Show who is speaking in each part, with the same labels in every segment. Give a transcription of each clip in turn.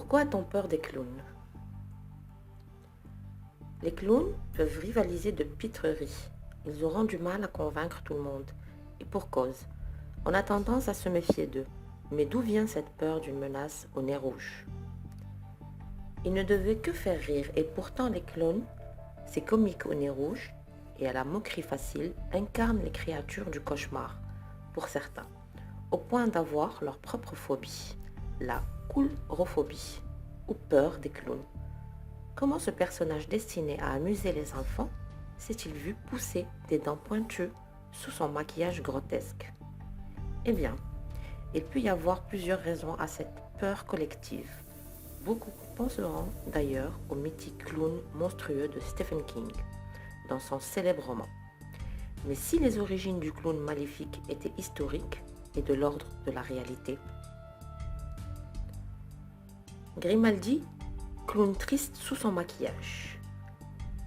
Speaker 1: Pourquoi a-t-on peur des clowns? Les clowns peuvent rivaliser de pitreries. Ils auront du mal à convaincre tout le monde. Et pour cause. On a tendance à se méfier d'eux. Mais d'où vient cette peur d'une menace au nez rouge? Ils ne devaient que faire rire et pourtant les clowns, ces comiques au nez rouge et à la moquerie facile, incarnent les créatures du cauchemar, pour certains, au point d'avoir leur propre phobie, la coulrophobie, ou peur des clowns. Comment ce personnage destiné à amuser les enfants s'est-il vu pousser des dents pointues sous son maquillage grotesque? Eh bien, il peut y avoir plusieurs raisons à cette peur collective. Beaucoup penseront d'ailleurs au mythique clown monstrueux de Stephen King, dans son célèbre roman. Mais si les origines du clown maléfique étaient historiques et de l'ordre de la réalité, Grimaldi, clown triste sous son maquillage.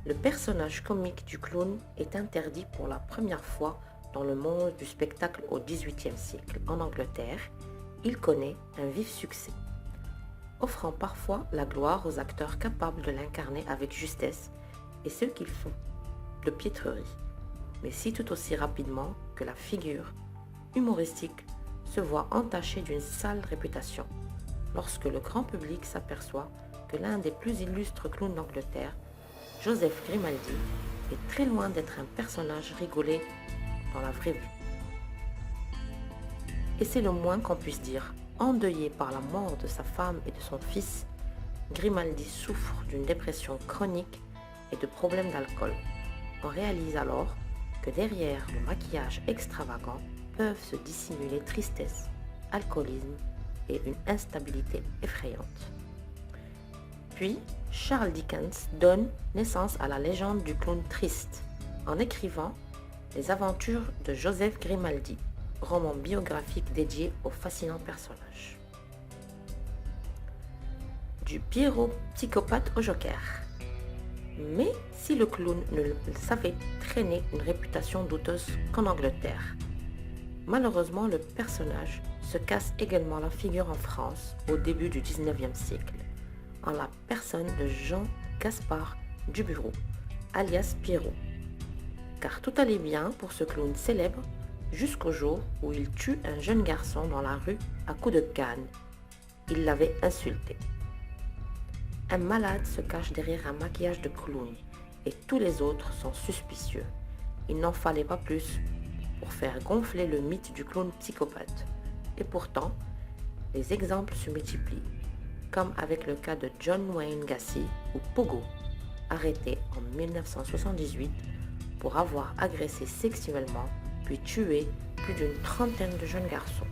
Speaker 1: Le personnage comique du clown est interdit pour la première fois dans le monde du spectacle au XVIIIe siècle. En Angleterre, il connaît un vif succès, offrant parfois la gloire aux acteurs capables de l'incarner avec justesse et ceux qu'ils font de piètrerie, mais si tout aussi rapidement que la figure humoristique se voit entachée d'une sale réputation lorsque le grand public s'aperçoit que l'un des plus illustres clowns d'Angleterre, Joseph Grimaldi, est très loin d'être un personnage rigolé dans la vraie vie. Et c'est le moins qu'on puisse dire. Endeuillé par la mort de sa femme et de son fils, Grimaldi souffre d'une dépression chronique et de problèmes d'alcool. On réalise alors que derrière le maquillage extravagant peuvent se dissimuler tristesse, alcoolisme et une instabilité effrayante. Puis, Charles Dickens donne naissance à la légende du clown triste en écrivant Les aventures de Joseph Grimaldi, roman biographique dédié au fascinant personnage. Du Pierrot psychopathe au Joker. Mais si le clown ne savait traîner une réputation douteuse qu'en Angleterre, malheureusement le personnage se casse également la figure en France au début du XIXe siècle, en la personne de Jean-Gaspard Dubureau, alias Pierrot. Car tout allait bien pour ce clown célèbre jusqu'au jour où il tue un jeune garçon dans la rue à coups de canne. Il l'avait insulté. Un malade se cache derrière un maquillage de clown et tous les autres sont suspicieux. Il n'en fallait pas plus pour faire gonfler le mythe du clown psychopathe. Et pourtant, les exemples se multiplient, comme avec le cas de John Wayne Gacy ou Pogo, arrêté en 1978 pour avoir agressé sexuellement puis tué plus d'une trentaine de jeunes garçons.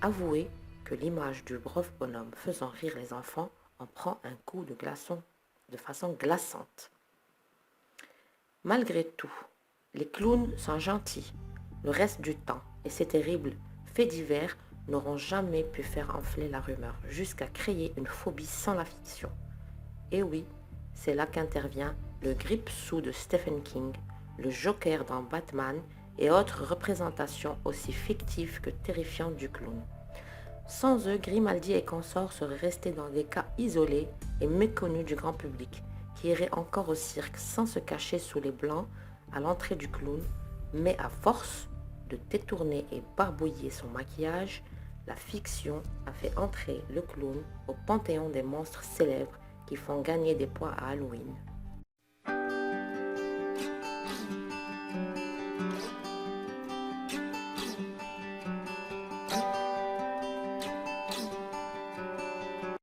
Speaker 1: Avouez que l'image du brave bonhomme faisant rire les enfants en prend un coup de glaçon de façon glaçante. Malgré tout, les clowns sont gentils le reste du temps et ces terribles faits divers n'auront jamais pu faire enfler la rumeur jusqu'à créer une phobie sans la fiction. Et oui, c'est là qu'intervient le grippe-sous de Stephen King, le Joker dans Batman et autres représentations aussi fictives que terrifiantes du clown. Sans eux, Grimaldi et consorts seraient restés dans des cas isolés et méconnus du grand public, qui irait encore au cirque sans se cacher sous les blancs à l'entrée du clown, mais à force de détourner et barbouiller son maquillage, la fiction a fait entrer le clown au panthéon des monstres célèbres qui font gagner des points à Halloween.